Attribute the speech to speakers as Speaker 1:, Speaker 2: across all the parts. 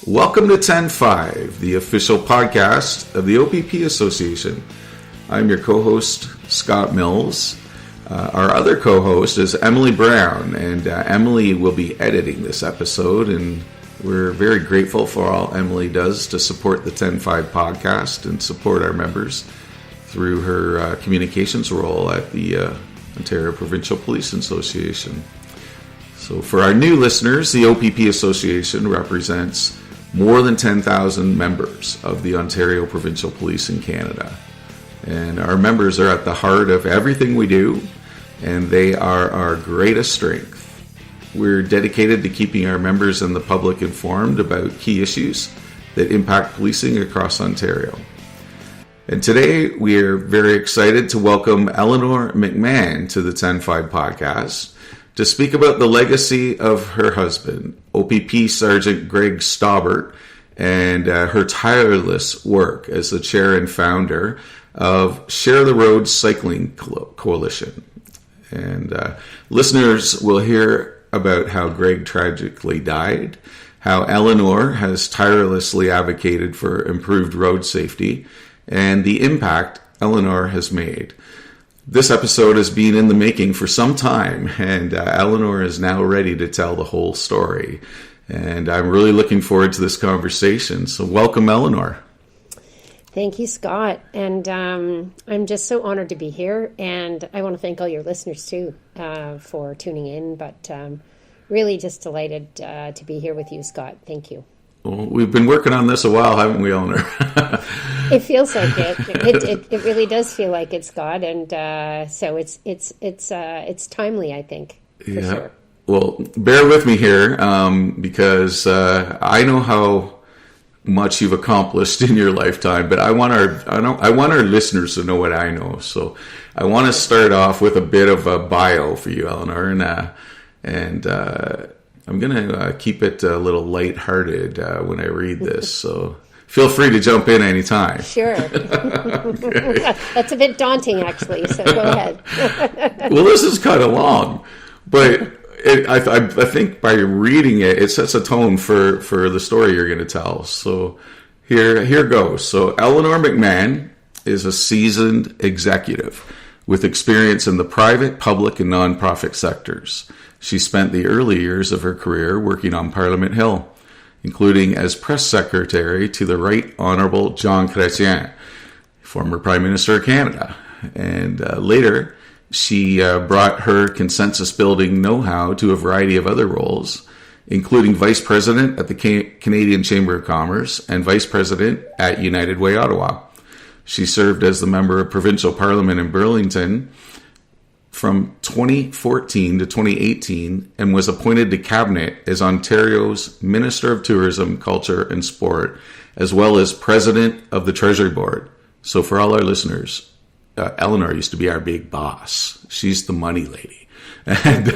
Speaker 1: Welcome to 10-5, the official podcast of the OPP Association. I'm your co-host, Scott Mills. Our other co-host is Emily Brown, and Emily will be editing this episode, and we're very grateful for all Emily does to support the 10-5 podcast and support our members through her communications role at the Ontario Provincial Police Association. So for our new listeners, the OPP Association represents more than 10,000 members of the Ontario Provincial Police in Canada. And our members are at the heart of everything we do, and they are our greatest strength. We're dedicated to keeping our members and the public informed about key issues that impact policing across Ontario. And today we are very excited to welcome Eleanor McMahon to the 10-5 podcast to speak about the legacy of her husband, OPP Sergeant Greg Stobbart, and her tireless work as the chair and founder of Share the Road Cycling Coalition. And listeners will hear about how Greg tragically died, how Eleanor has tirelessly advocated for improved road safety, and the impact Eleanor has made. This episode has been in the making for some time, and Eleanor is now ready to tell the whole story. And I'm really looking forward to this conversation. So welcome, Eleanor.
Speaker 2: Thank you, Scott. And I'm just so honored to be here. And I want to thank all your listeners, too, for tuning in. But really just delighted to be here with you, Scott. Thank you.
Speaker 1: Well, we've been working on this a while, haven't we, Eleanor?
Speaker 2: It feels like it. It really does feel like it, Scott. And so it's timely, I think, for sure.
Speaker 1: Well, bear with me here because I know how much you've accomplished in your lifetime, but I want our listeners to know what I know. So I want to start off with a bit of a bio for you, Eleanor, and I'm going to keep it a little lighthearted when I read this. So feel free to jump in anytime.
Speaker 2: Sure. Okay. That's a bit daunting, actually, so go ahead.
Speaker 1: Well, this is kind of long, but I think by reading it, it sets a tone for the story you're going to tell. So here goes. So Eleanor McMahon is a seasoned executive with experience in the private, public, and nonprofit sectors. She spent the early years of her career working on Parliament Hill, including as press secretary to the Right Honourable Jean Chrétien, former Prime Minister of Canada. And later, she brought her consensus-building know-how to a variety of other roles, including Vice President at the Canadian Chamber of Commerce and Vice President at United Way Ottawa. She served as the Member of Provincial Parliament in Burlington from 2014 to 2018 and was appointed to Cabinet as Ontario's Minister of Tourism, Culture and Sport, as well as President of the Treasury Board. So for all our listeners, Eleanor used to be our big boss. She's the money lady. And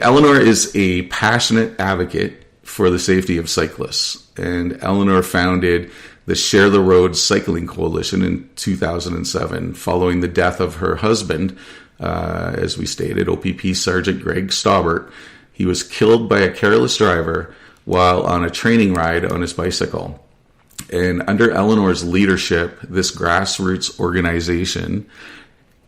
Speaker 1: Eleanor is a passionate advocate for the safety of cyclists. And Eleanor founded the Share the Road Cycling Coalition in 2007, following the death of her husband, as we stated, OPP Sergeant Greg Stobbart. He was killed by a careless driver while on a training ride on his bicycle. And under Eleanor's leadership, this grassroots organization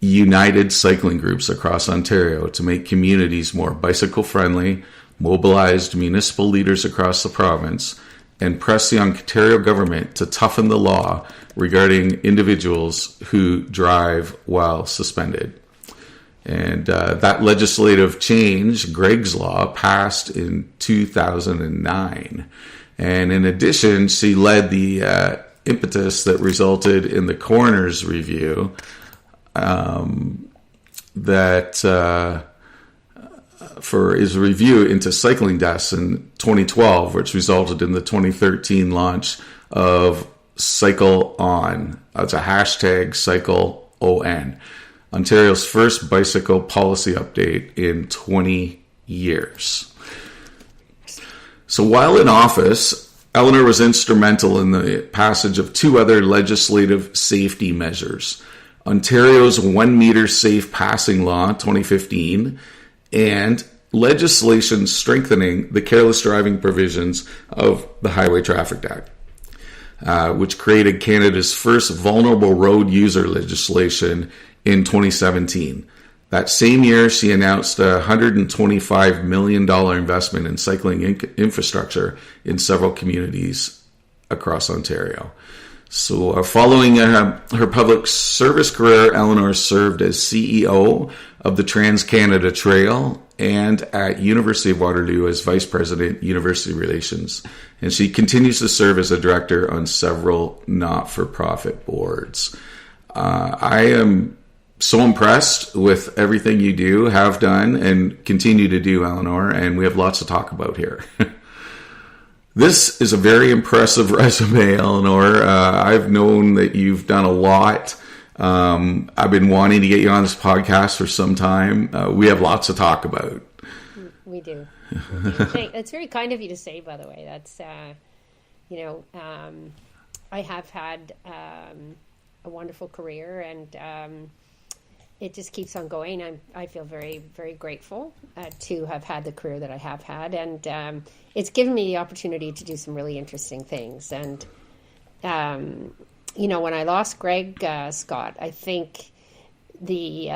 Speaker 1: united cycling groups across Ontario to make communities more bicycle-friendly, mobilized municipal leaders across the province, and pressed the Ontario government to toughen the law regarding individuals who drive while suspended. And that legislative change, Greg's Law, passed in 2009. And in addition, she led the impetus that resulted in the coroner's review for his review into cycling deaths in 2012, which resulted in the 2013 launch of Cycle On. That's a hashtag Cycle ON. Ontario's first bicycle policy update in 20 years. So while in office, Eleanor was instrumental in the passage of two other legislative safety measures: Ontario's 1 meter safe passing law 2015 and legislation strengthening the careless driving provisions of the Highway Traffic Act, which created Canada's first vulnerable road user legislation in 2017. That same year, she announced a $125 million investment in cycling infrastructure in several communities across Ontario. So following her public service career, Eleanor served as CEO of the Trans-Canada Trail and at University of Waterloo as Vice President, University Relations. And she continues to serve as a director on several not-for-profit boards. I am so impressed with everything you do, have done, and continue to do, Eleanor, and we have lots to talk about here. This is a very impressive resume, Eleanor. I've known that you've done a lot. I've been wanting to get you on this podcast for some time. We have lots to talk about.
Speaker 2: We do. It's very kind of you to say, by the way. That's, I have had a wonderful career, and it just keeps on going. I feel very, very grateful to have had the career that I have had, and it's given me the opportunity to do some really interesting things. And when I lost Greg, Scott, I think the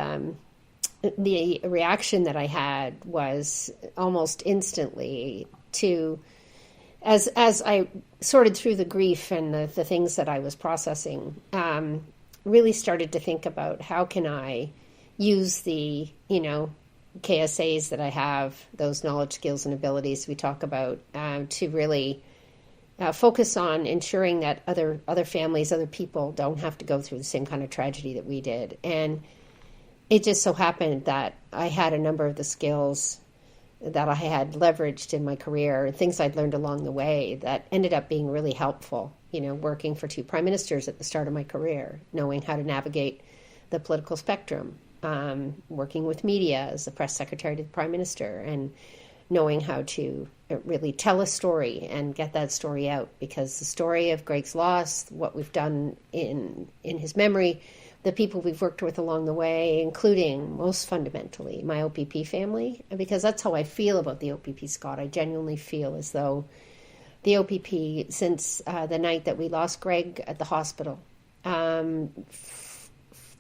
Speaker 2: reaction that I had was almost instantly to, as I sorted through the grief and the things that I was processing, really started to think about how can I use the, KSAs that I have, those knowledge, skills, and abilities we talk about, to really focus on ensuring that other families, other people don't have to go through the same kind of tragedy that we did. And it just so happened that I had a number of the skills that I had leveraged in my career, things I'd learned along the way that ended up being really helpful, working for 2 prime ministers at the start of my career, knowing how to navigate the political spectrum, working with media as the press secretary to the prime minister, and knowing how to really tell a story and get that story out, because the story of Greg's loss, what we've done in his memory, the people we've worked with along the way, including most fundamentally my OPP family, because that's how I feel about the OPP, Scott. I genuinely feel as though the OPP, since the night that we lost Greg at the hospital,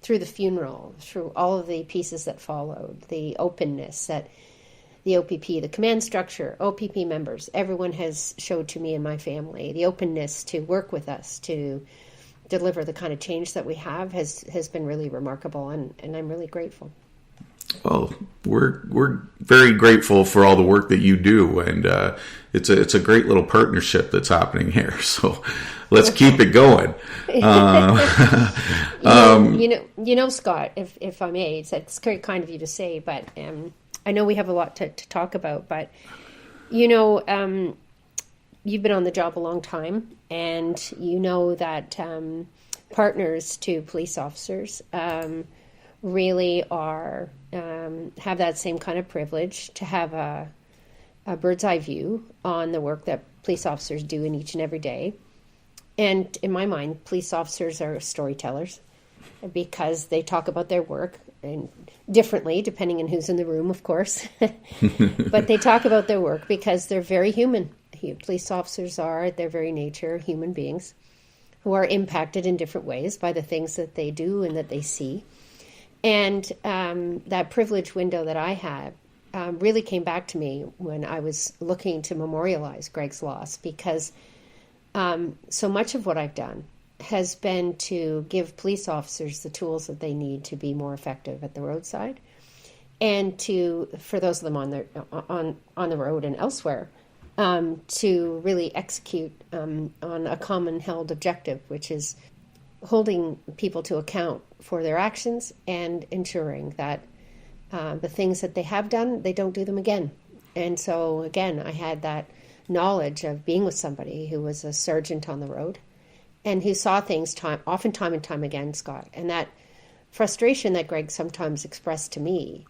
Speaker 2: through the funeral, through all of the pieces that followed, the openness that the OPP, the command structure, OPP members, everyone has showed to me and my family, the openness to work with us to deliver the kind of change that we have has been really remarkable, and I'm really grateful.
Speaker 1: Well, we're very grateful for all the work that you do, and it's a great little partnership that's happening here. So let's keep it going.
Speaker 2: Scott, if I may, it's very kind of you to say, but I know we have a lot to talk about. But you've been on the job a long time, and you know that partners to police officers really are have that same kind of privilege to have a bird's eye view on the work that police officers do in each and every day. And in my mind, police officers are storytellers because they talk about their work and differently depending on who's in the room, of course. But they talk about their work because they're very human. Police officers are, at their very nature, human beings who are impacted in different ways by the things that they do and that they see. And that privilege window that I had really came back to me when I was looking to memorialize Greg's loss, because so much of what I've done has been to give police officers the tools that they need to be more effective at the roadside, and for those of them on the road and elsewhere, to really execute on a common held objective, which is holding people to account for their actions and ensuring that the things that they have done, they don't do them again. And so, again, I had that knowledge of being with somebody who was a sergeant on the road and who saw things often time and time again, Scott. And that frustration that Greg sometimes expressed to me,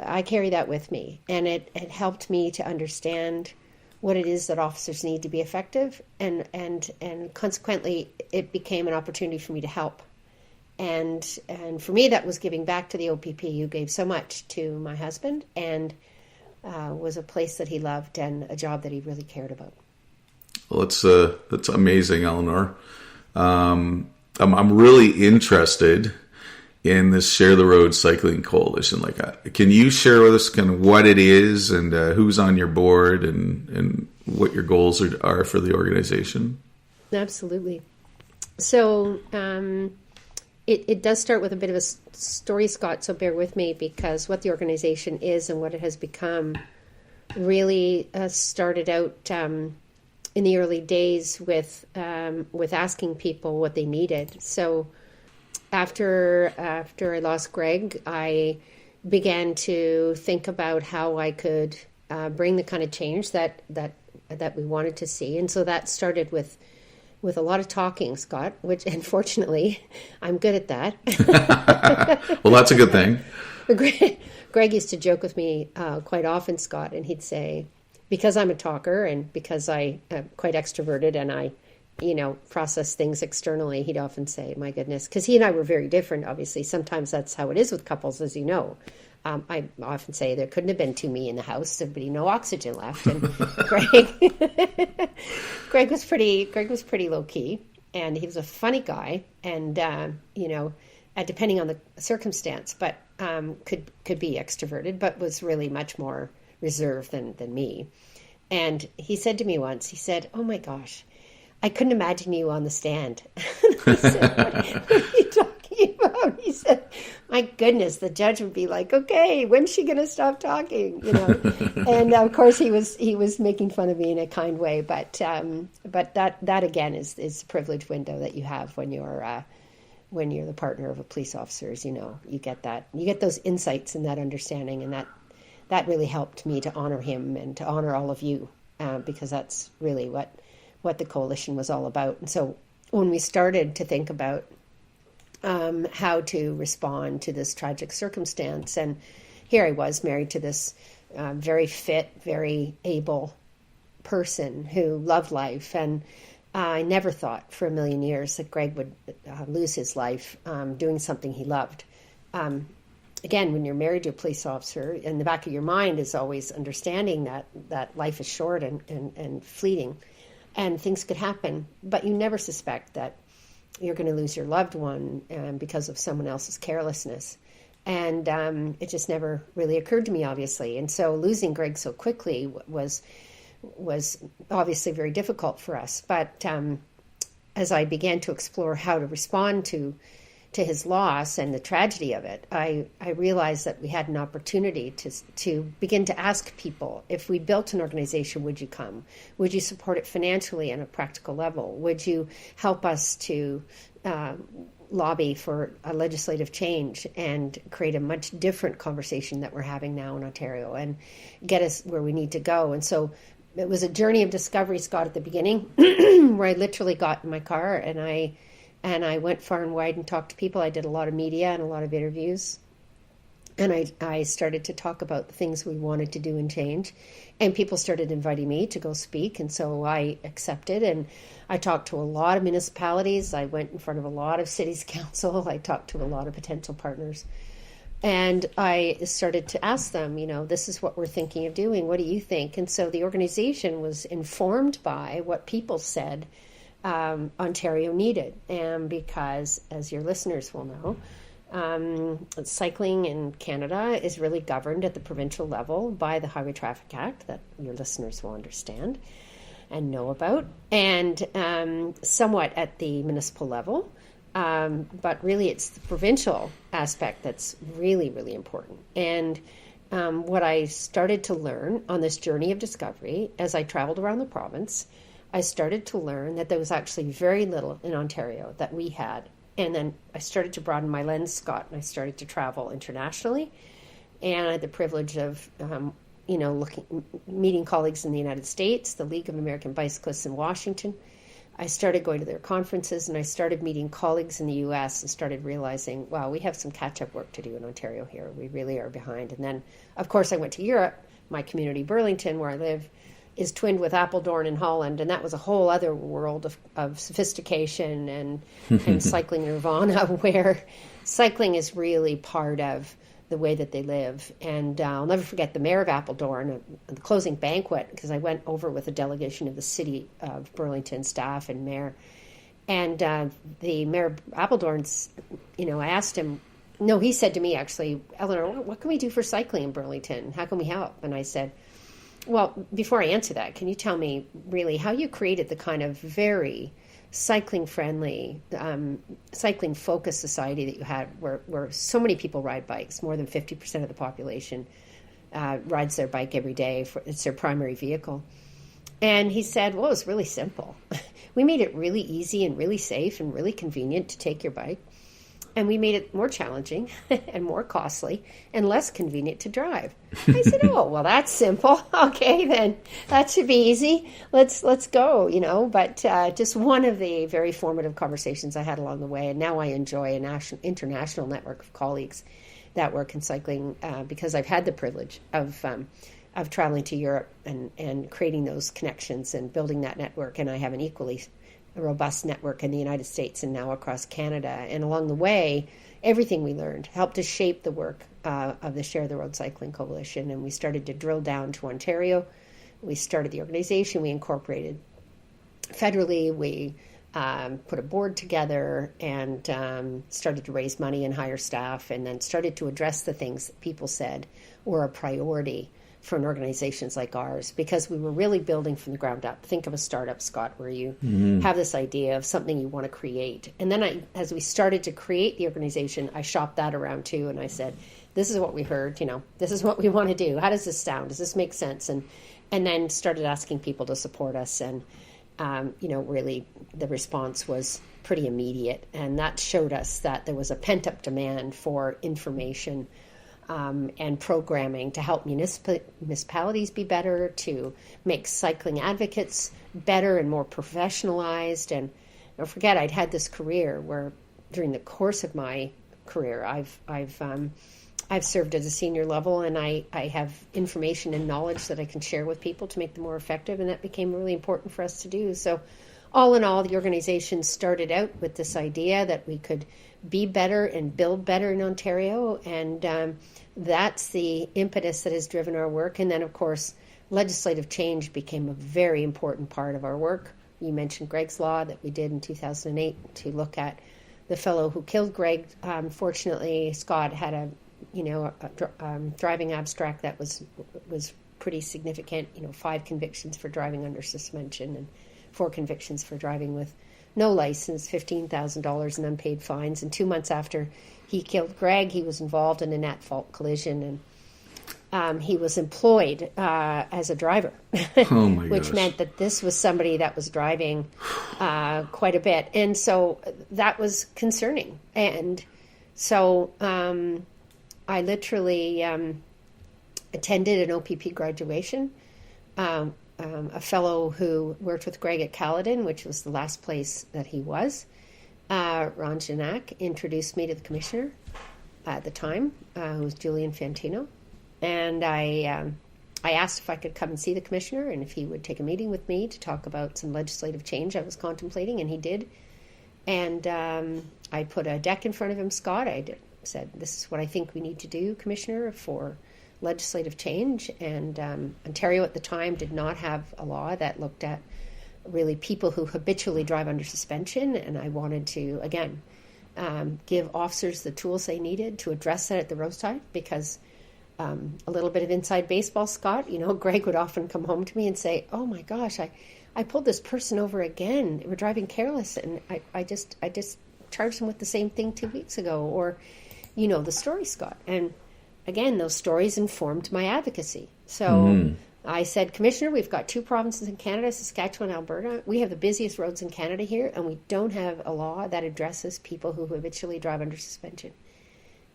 Speaker 2: I carry that with me. And it helped me to understand what it is that officers need to be effective, and consequently it became an opportunity for me to help. And for me, that was giving back to the OPP, who gave so much to my husband and was a place that he loved and a job that he really cared about.
Speaker 1: Well, that's amazing, Eleanor. I'm really interested in this Share the Road Cycling Coalition. Like, can you share with us kind of what it is and who's on your board and what your goals are for the organization?
Speaker 2: Absolutely. So it does start with a bit of a story, Scott, so bear with me, because what the organization is and what it has become really started out in the early days with asking people what they needed. So after I lost Greg, I began to think about how I could bring the kind of change that we wanted to see. And so that started with a lot of talking, Scott, which unfortunately I'm good at that.
Speaker 1: Well, that's a good thing.
Speaker 2: Greg used to joke with me quite often, Scott, and he'd say, because I'm a talker and because I am quite extroverted and I process things externally, he'd often say, my goodness, because he and I were very different, obviously. Sometimes that's how it is with couples, as you know. I often say there couldn't have been two me in the house. There'd be no oxygen left. And Greg was pretty low key, and he was a funny guy, and depending on the circumstance, but could be extroverted, but was really much more reserved than me. And he said to me once, he said, "Oh my gosh, I couldn't imagine you on the stand." I said, what are you talking about? He said, "My goodness, the judge would be like, okay, when's she going to stop talking?" And of course he was making fun of me in a kind way, but that again is the privilege window that you have when you're the partner of a police officer. You get those insights and that understanding, and that really helped me to honor him and to honor all of you, because that's really what the coalition was all about. And so when we started to think about how to respond to this tragic circumstance, and here I was married to this very fit, very able person who loved life, and I never thought for a million years that Greg would lose his life doing something he loved. Again, when you're married to a police officer, in the back of your mind is always understanding that life is short and fleeting, and things could happen, but you never suspect that you're going to lose your loved one because of someone else's carelessness. And it just never really occurred to me, obviously. And so losing Greg so quickly was obviously very difficult for us. But as I began to explore how to respond to his loss and the tragedy of it, I realized that we had an opportunity to begin to ask people, if we built an organization, would you come? Would you support it financially on a practical level? Would you help us to lobby for a legislative change and create a much different conversation that we're having now in Ontario and get us where we need to go? And so it was a journey of discovery, Scott, at the beginning, where I literally got in my car and I went far and wide and talked to people. I did a lot of media and a lot of interviews. And I started to talk about the things we wanted to do and change. And people started inviting me to go speak. And so I accepted. And I talked to a lot of municipalities. I went in front of a lot of cities council. I talked to a lot of potential partners. And I started to ask them, this is what we're thinking of doing. What do you think? And so the organization was informed by what people said Ontario needed. And because, as your listeners will know, cycling in Canada is really governed at the provincial level by the Highway Traffic Act, that your listeners will understand and know about, and somewhat at the municipal level. But really it's the provincial aspect that's really, really important. And what I started to learn on this journey of discovery as I traveled around the province, I started to learn that there was actually very little in Ontario that we had. And then I started to broaden my lens, Scott, and I started to travel internationally. And I had the privilege of, meeting colleagues in the United States, the League of American Bicyclists in Washington. I started going to their conferences, and I started meeting colleagues in the U.S. and started realizing, wow, we have some catch-up work to do in Ontario here. We really are behind. And then, of course, I went to Europe. My community, Burlington, where I live, is twinned with Apeldoorn in Holland, and that was a whole other world of sophistication and cycling nirvana, where cycling is really part of the way that they live. And I'll never forget the mayor of Appledorn, the closing banquet, because I went over with a delegation of the city of Burlington staff and mayor. And the mayor of Appledorn's, I asked him, no, he said to me, actually, Eleanor, what can we do for cycling in Burlington? How can we help? And I said, well, before I answer that, can you tell me really how you created the kind of very cycling-friendly, cycling-focused society that you had, where so many people ride bikes, more than 50% of the population rides their bike every day. It's their primary vehicle. And he said, well, it's really simple. We made it really easy and really safe and really convenient to take your bike. And we made it more challenging and more costly and less convenient to drive. I said, oh, well, that's simple. Okay, then that should be easy. Let's go, But just one of the very formative conversations I had along the way. And now I enjoy an international network of colleagues that work in cycling because I've had the privilege of traveling to Europe and creating those connections and building that network. And I have an equally robust network in the United States and now across Canada. And along the way, everything we learned helped to shape the work of the Share the Road Cycling Coalition. And we started to drill down to Ontario. We started the organization. We incorporated federally. We put a board together and started to raise money and hire staff, and then started to address the things that people said were a priority for an organizations like ours, because we were really building from the ground up. Think of a startup, Scott, where you have this idea of something you want to create. And then as we started to create the organization, I shopped that around too. And I said, this is what we heard, this is what we want to do. How does this sound? Does this make sense? And then started asking people to support us. And, really the response was pretty immediate. And that showed us that there was a pent-up demand for information and programming to help municipalities be better, to make cycling advocates better and more professionalized. And don't forget, I'd had this career where during the course of my career, I've served at a senior level, and I have information and knowledge that I can share with people to make them more effective, and that became really important for us to do. So all in all, the organization started out with this idea that we could be better and build better in Ontario, and that's the impetus that has driven our work. And then, of course, legislative change became a very important part of our work. You mentioned Greg's Law that we did in 2008 to look at the fellow who killed Greg. Fortunately, Scott had a driving abstract that was pretty significant. 5 convictions for driving under suspension and 4 convictions for driving with no license, $15,000 in unpaid fines. And 2 months after he killed Greg, he was involved in an at-fault collision, and he was employed as a driver,
Speaker 1: oh my
Speaker 2: which
Speaker 1: gosh.
Speaker 2: meant that this was somebody that was driving quite a bit. And so that was concerning. And so I literally attended an OPP graduation. A fellow who worked with Greg at Caledon, which was the last place that he was, Ron Janak, introduced me to the commissioner at the time, who was Julian Fantino. And I asked if I could come and see the commissioner and if he would take a meeting with me to talk about some legislative change I was contemplating, and he did. And I put a deck in front of him, Scott. I said, this is what I think we need to do, Commissioner, for legislative change. And Ontario at the time did not have a law that looked at really people who habitually drive under suspension. And I wanted to, again, give officers the tools they needed to address that at the roadside, because a little bit of inside baseball, Scott, Greg would often come home to me and say, oh my gosh, I pulled this person over again. They were driving careless, and I just charged them with the same thing 2 weeks ago. Or, the story, Scott. And again, those stories informed my advocacy. So I said, Commissioner, we've got 2 provinces in Canada, Saskatchewan, Alberta. We have the busiest roads in Canada here, and we don't have a law that addresses people who habitually drive under suspension.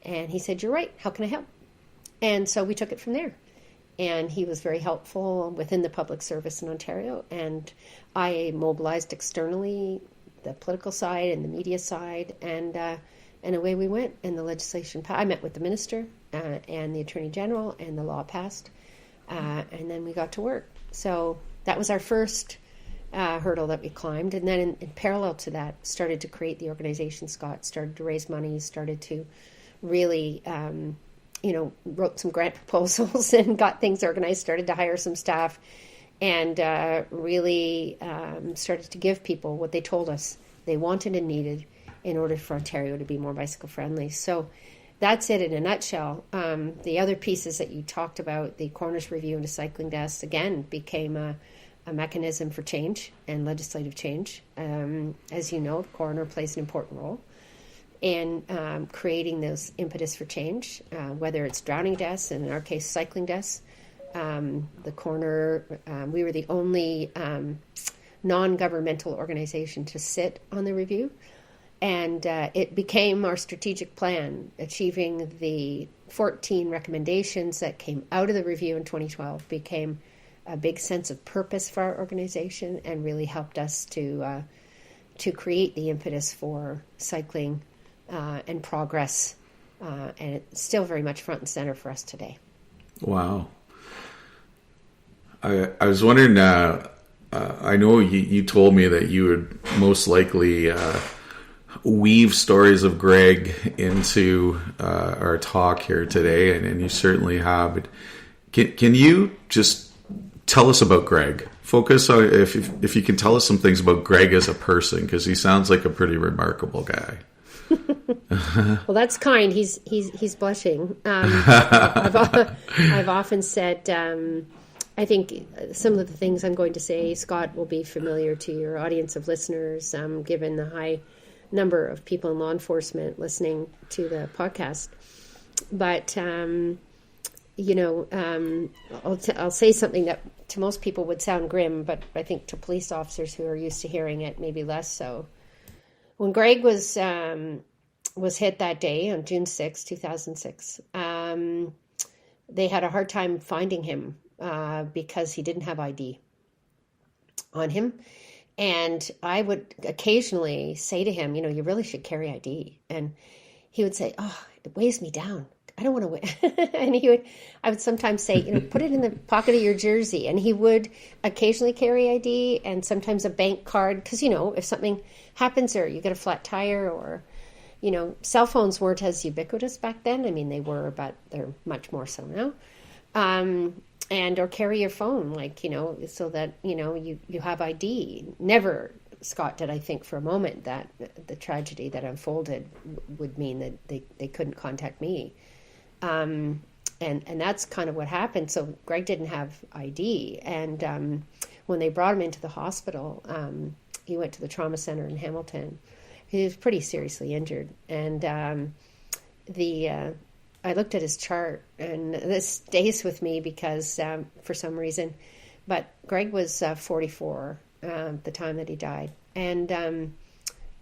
Speaker 2: And he said, you're right. How can I help? And so we took it from there. And he was very helpful within the public service in Ontario. And I mobilized externally the political side and the media side, and away we went. And the legislation I met with the minister and the Attorney General, and the law passed. And then we got to work. So that was our first hurdle that we climbed. And then in parallel to that, started to create the organization, Scott, started to raise money, started to really, wrote some grant proposals and got things organized, started to hire some staff, and really started to give people what they told us they wanted and needed in order for Ontario to be more bicycle friendly. So that's it in a nutshell. The other pieces that you talked about, the coroner's review into cycling deaths, again, became a mechanism for change and legislative change. As you know, the coroner plays an important role in creating those impetus for change, whether it's drowning deaths, and in our case, cycling deaths. The coroner, we were the only non-governmental organization to sit on the review. And it became our strategic plan, achieving the 14 recommendations that came out of the review in 2012, became a big sense of purpose for our organization and really helped us to create the impetus for cycling and progress. And it's still very much front and center for us today.
Speaker 1: Wow. I was wondering, I know you told me that you would most likely weave stories of Greg into our talk here today, and you certainly have. Can you just tell us about Greg? Focus on if you can tell us some things about Greg as a person, because he sounds like a pretty remarkable guy.
Speaker 2: Well, that's kind. He's blushing. I've often said, I think some of the things I'm going to say, Scott, will be familiar to your audience of listeners, given the high number of people in law enforcement listening to the podcast. But, I'll say something that to most people would sound grim, but I think to police officers who are used to hearing it, maybe less so. When Greg was hit that day on June 6, 2006, they had a hard time finding him because he didn't have ID on him. And I would occasionally say to him, you really should carry ID. And he would say, oh, it weighs me down. I don't want to weigh. And I would sometimes say, put it in the pocket of your jersey. And he would occasionally carry ID and sometimes a bank card. Because, if something happens or you get a flat tire or, cell phones weren't as ubiquitous back then. I mean, they were, but they're much more so now. Or carry your phone, so that, you have ID. Never, Scott, did I think for a moment that the tragedy that unfolded would mean that they couldn't contact me. And that's kind of what happened. So Greg didn't have ID. And when they brought him into the hospital, he went to the trauma center in Hamilton. He was pretty seriously injured. And I looked at his chart, and this stays with me because for some reason, but Greg was 44 the time that he died. And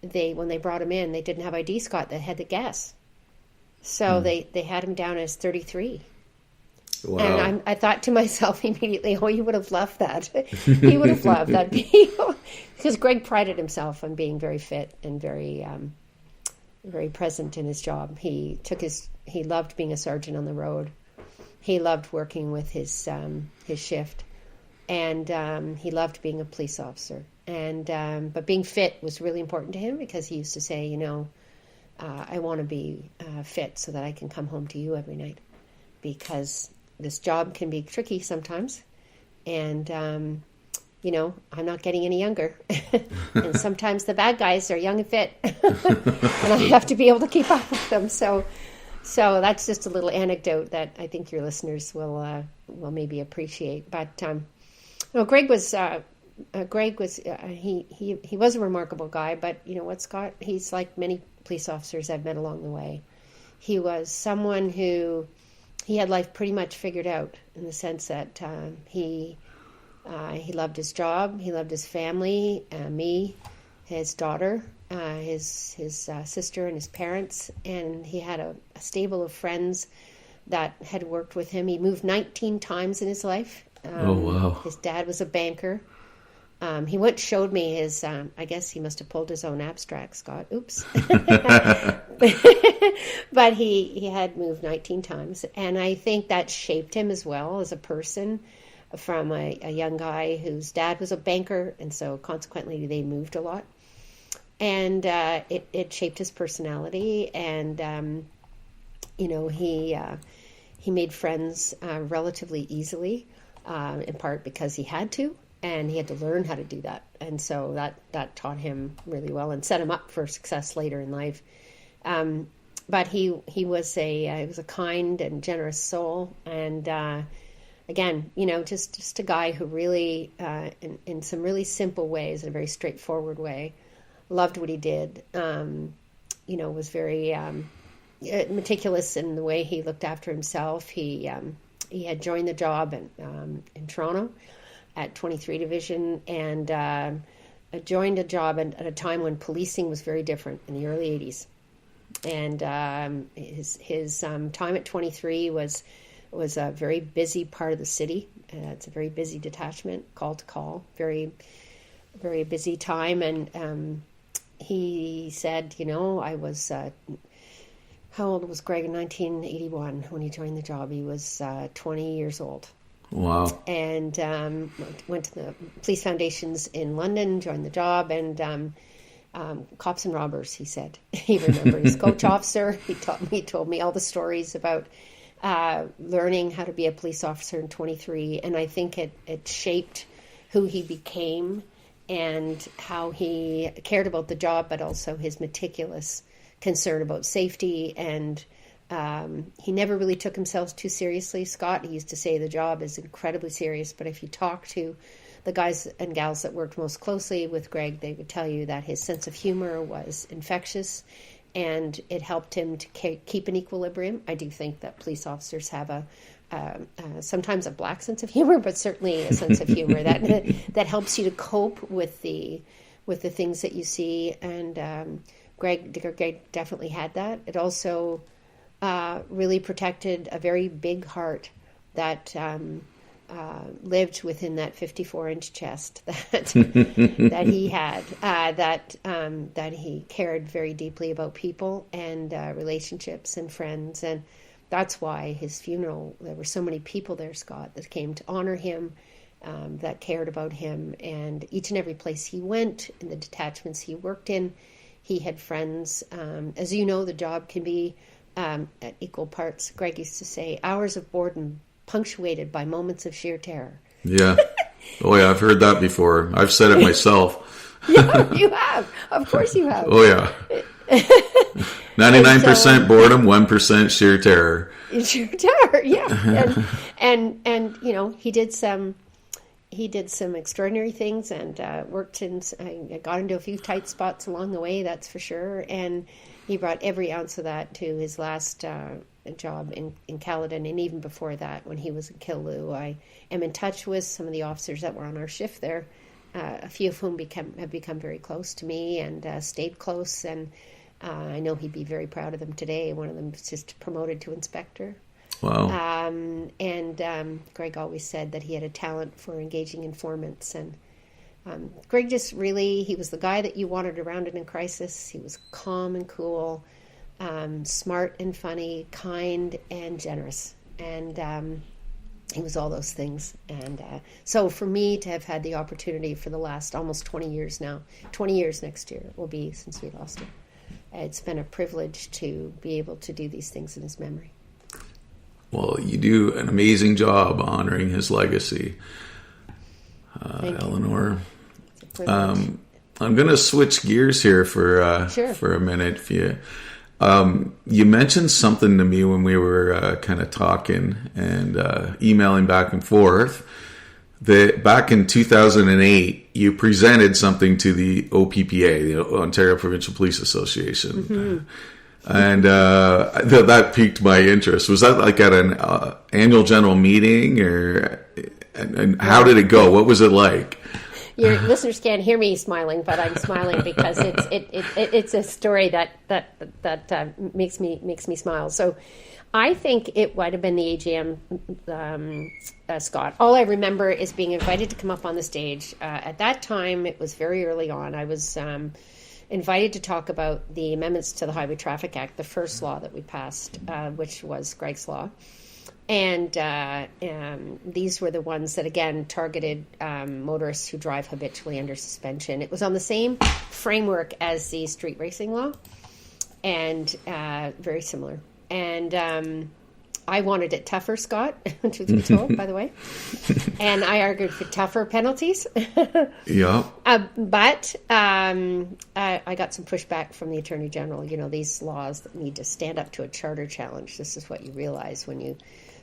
Speaker 2: when they brought him in, they didn't have ID, Scott. They had to guess. So they had him down as 33. Wow. And I thought to myself immediately, he would have loved that. He would have loved that. Because Greg prided himself on being very fit and very very present in his job. He loved being a sergeant on the road. He loved working with his shift, and he loved being a police officer. And but being fit was really important to him because he used to say, I want to be fit so that I can come home to you every night, because this job can be tricky sometimes, and I'm not getting any younger. And sometimes the bad guys are young and fit. And I have to be able to keep up with them. So that's just a little anecdote that I think your listeners will maybe appreciate. But Greg was he was a remarkable guy. But you know what, Scott? He's like many police officers I've met along the way. He was someone who he had life pretty much figured out in the sense that he loved his job, he loved his family, me, his daughter, his sister and his parents, and he had a stable of friends that had worked with him. He moved 19 times in his life.
Speaker 1: Oh, wow.
Speaker 2: His dad was a banker. He once showed me his, I guess he must have pulled his own abstract, Scott. Oops. But he had moved 19 times. And I think that shaped him as well as a person. from a young guy whose dad was a banker, and so consequently they moved a lot. And it shaped his personality, and he made friends relatively easily, in part because he had to, and he had to learn how to do that. And so that taught him really well and set him up for success later in life. But he was a kind and generous soul, and again, just a guy who really, in some really simple ways, in a very straightforward way, loved what he did. Was very meticulous in the way he looked after himself. He had joined the job in Toronto at 23 Division, and joined a job at a time when policing was very different in the early 80s. And his time at 23 was a very busy part of the city. It's a very busy detachment, call to call, very, very busy time. And he said, I was... how old was Greg in 1981 when he joined the job? He was 20 years old.
Speaker 1: Wow.
Speaker 2: And went to the police foundations in London, joined the job, and cops and robbers, he said. He remembered his coach officer. He told me all the stories about learning how to be a police officer in 23. And I think it shaped who he became and how he cared about the job, but also his meticulous concern about safety. And he never really took himself too seriously, Scott. He used to say the job is incredibly serious, but if you talk to the guys and gals that worked most closely with Greg, they would tell you that his sense of humor was infectious, and it helped him to keep an equilibrium. I do think that police officers have sometimes a black sense of humor, but certainly a sense of humor that helps you to cope with the things that you see. And Greg definitely had that. It also really protected a very big heart that lived within that 54-inch chest that he had. That he cared very deeply about people and relationships and friends, and that's why his funeral. There were so many people there, Scott, that came to honor him, that cared about him, and each and every place he went, in the detachments he worked in, he had friends. As you know, the job can be at equal parts. Greg used to say, hours of boredom punctuated by moments of sheer terror.
Speaker 1: Yeah. Oh, yeah. I've heard that before. I've said it myself.
Speaker 2: Yeah, you have. Of course you have.
Speaker 1: Oh, yeah. 99% boredom, 1% sheer terror.
Speaker 2: Sheer terror, yeah. And he did some extraordinary things, and worked in. I got into a few tight spots along the way, that's for sure. And he brought every ounce of that to his last job in Caledon, and even before that, when he was in Killaloe. I am in touch with some of the officers that were on our shift there, a few of whom have become very close to me and stayed close, and I know he'd be very proud of them today. One of them was just promoted to inspector.
Speaker 1: Wow.
Speaker 2: Greg always said that he had a talent for engaging informants, and Greg just really, he was the guy that you wanted around in a crisis. He was calm and cool, smart and funny, kind and generous, and he was all those things. And so for me to have had the opportunity for the last almost 20 years now, 20 years next year it will be since we lost him, it's been a privilege to be able to do these things in his memory.
Speaker 1: Well, you do an amazing job honoring his legacy, Eleanor. I'm going to switch gears here for
Speaker 2: Sure.
Speaker 1: for a minute. If you mentioned something to me when we were kind of talking and emailing back and forth, that back in 2008, you presented something to the OPPA, the Ontario Provincial Police Association. Mm-hmm. And that piqued my interest. Was that like at an annual general meeting, or and how did it go? What was it like?
Speaker 2: Your listeners can't hear me smiling, but I'm smiling because it's a story that makes me smile. So, I think it might have been the AGM, Scott. All I remember is being invited to come up on the stage. At that time, it was very early on. I was invited to talk about the amendments to the Highway Traffic Act, the first law that we passed, which was Greg's law. And these were the ones that, again, targeted motorists who drive habitually under suspension. It was on the same framework as the street racing law, and very similar. And I wanted it tougher, Scott, truth be told, by the way. And I argued for tougher penalties.
Speaker 1: Yeah.
Speaker 2: But I got some pushback from the Attorney General. You know, these laws that need to stand up to a charter challenge. This is what you realize when you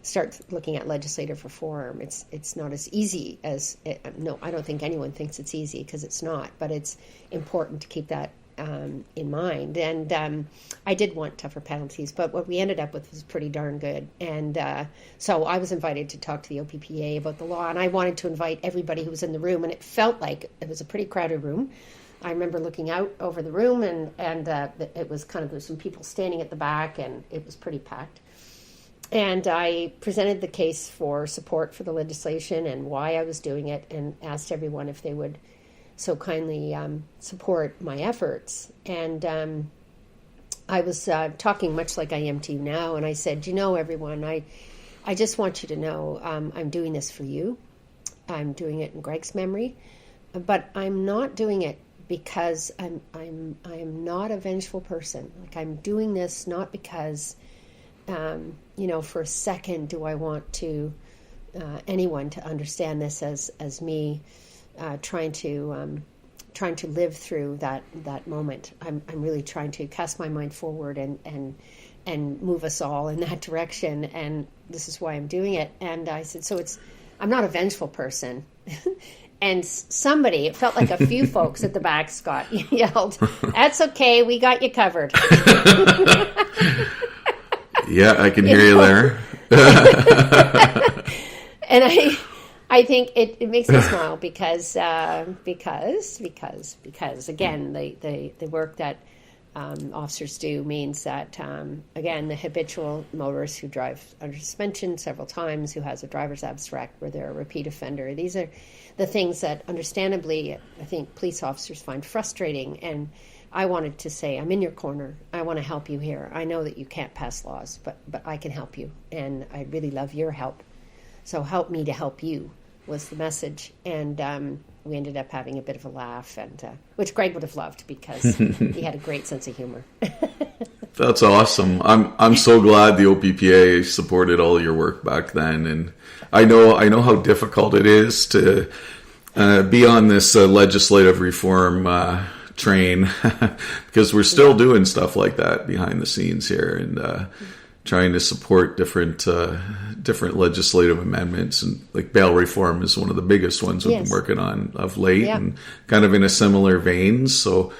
Speaker 2: start looking at legislative reform. It's not as easy as no, I don't think anyone thinks it's easy, because it's not, but it's important to keep that in mind. And I did want tougher penalties, but what we ended up with was pretty darn good. And so I was invited to talk to the OPPA about the law, and I wanted to invite everybody who was in the room, and it felt like it was a pretty crowded room. I remember looking out over the room, and it was kind of, there was some people standing at the back, and it was pretty packed. And I presented the case for support for the legislation and why I was doing it, and asked everyone if they would so kindly support my efforts. And I was talking much like I am to you now, and I said, you know, everyone, I just want you to know I'm doing this for you. I'm doing it in Greg's memory, but I'm not doing it because I am not a vengeful person. Like, I'm doing this not because you know, for a second do I want to anyone to understand this as me trying to live through that moment. I'm really trying to cast my mind forward and move us all in that direction, and this is why I'm doing it. And I said, so I'm not a vengeful person. And somebody, it felt like a few folks at the back, Scott, yelled, "That's okay, we got you covered."
Speaker 1: Yeah, I can hear you there.
Speaker 2: And I think it makes me smile because again, the work that officers do means that again, the habitual motorist who drives under suspension several times, who has a driver's abstract where they're a repeat offender, these are the things that understandably I think police officers find frustrating. And I wanted to say, I'm in your corner. I want to help you here. I know that you can't pass laws, but I can help you, and I really love your help. So help me to help you was the message. And we ended up having a bit of a laugh, and which Greg would have loved, because he had a great sense of humor.
Speaker 1: That's awesome. I'm so glad the OPPA supported all your work back then, and I know how difficult it is to be on this legislative reform train, because we're still doing stuff like that behind the scenes here, and trying to support different legislative amendments, and like bail reform is one of the biggest ones we've been working on of late, and kind of in a similar vein. So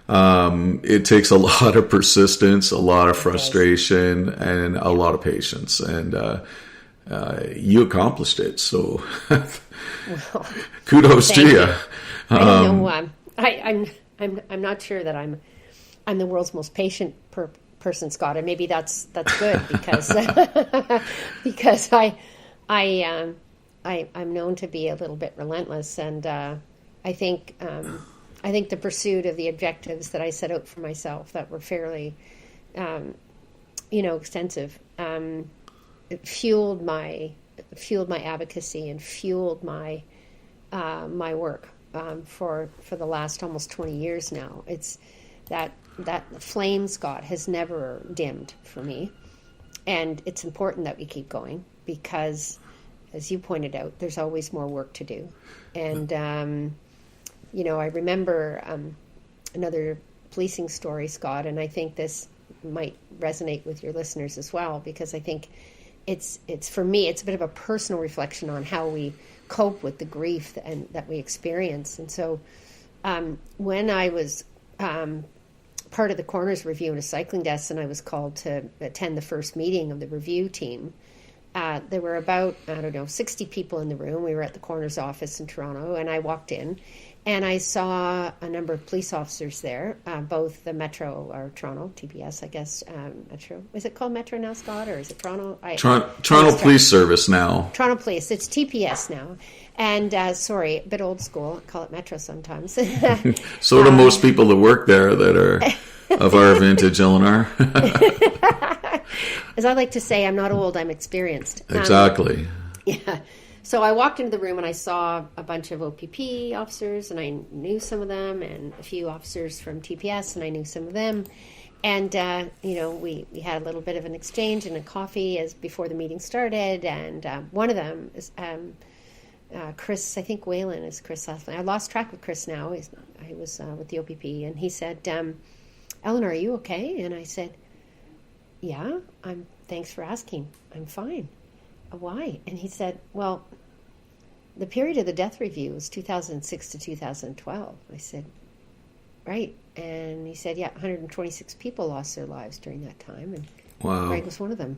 Speaker 1: it takes a lot of persistence, a lot of frustration, and a lot of patience, and you accomplished it. So kudos to you.
Speaker 2: I don't know. I'm not sure that I'm the world's most patient person, Scott, and maybe that's good, because because I'm known to be a little bit relentless, and I think the pursuit of the objectives that I set out for myself that were fairly extensive, it fueled my advocacy and fueled my work. For the last almost 20 years now. It's that flame, Scott, has never dimmed for me. And it's important that we keep going, because, as you pointed out, there's always more work to do. And, I remember another policing story, Scott, and I think this might resonate with your listeners as well, because I think it's for me, it's a bit of a personal reflection on how we cope with the grief that we experience. And so when I was part of the coroner's review in a cycling deaths, and I was called to attend the first meeting of the review team, there were about 60 people in the room. We were at the coroner's office in Toronto, and I walked in, and I saw a number of police officers there, both the Metro, or Toronto, TPS, I guess, Metro. Is it called Metro now, Scott, or is it Toronto?
Speaker 1: Toronto Police Service now.
Speaker 2: Toronto Police. It's TPS now. And, sorry, a bit old school. I call it Metro sometimes.
Speaker 1: So do most people that work there that are of our vintage, Eleanor.
Speaker 2: As I like to say, I'm not old, I'm experienced.
Speaker 1: Exactly.
Speaker 2: Yeah. So I walked into the room and I saw a bunch of OPP officers, and I knew some of them, and a few officers from TPS, and I knew some of them. And, we had a little bit of an exchange and a coffee as before the meeting started. And one of them is Chris, I think Whalen is Chris last name. I lost track of Chris now. I was with the OPP, and he said, Eleanor, are you okay? And I said, yeah, thanks for asking. I'm fine. Why? And he said, well, the period of the death review was 2006 to 2012. I said, right. And he said, yeah, 126 people lost their lives during that time. And
Speaker 1: wow.
Speaker 2: Greg was one of them.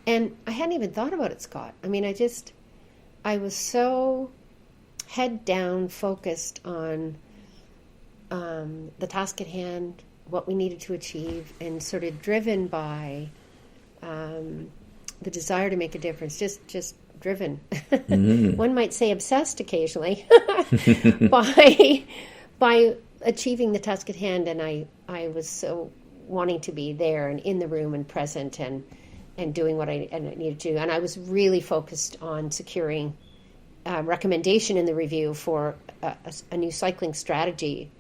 Speaker 2: And I hadn't even thought about it, Scott. I mean, I was so head down focused on the task at hand, what we needed to achieve, and sort of driven by the desire to make a difference, just driven. Mm-hmm. One might say obsessed occasionally by achieving the task at hand. And I was so wanting to be there and in the room and present and doing what I needed to do. And I was really focused on securing recommendation in the review for a new cycling strategy,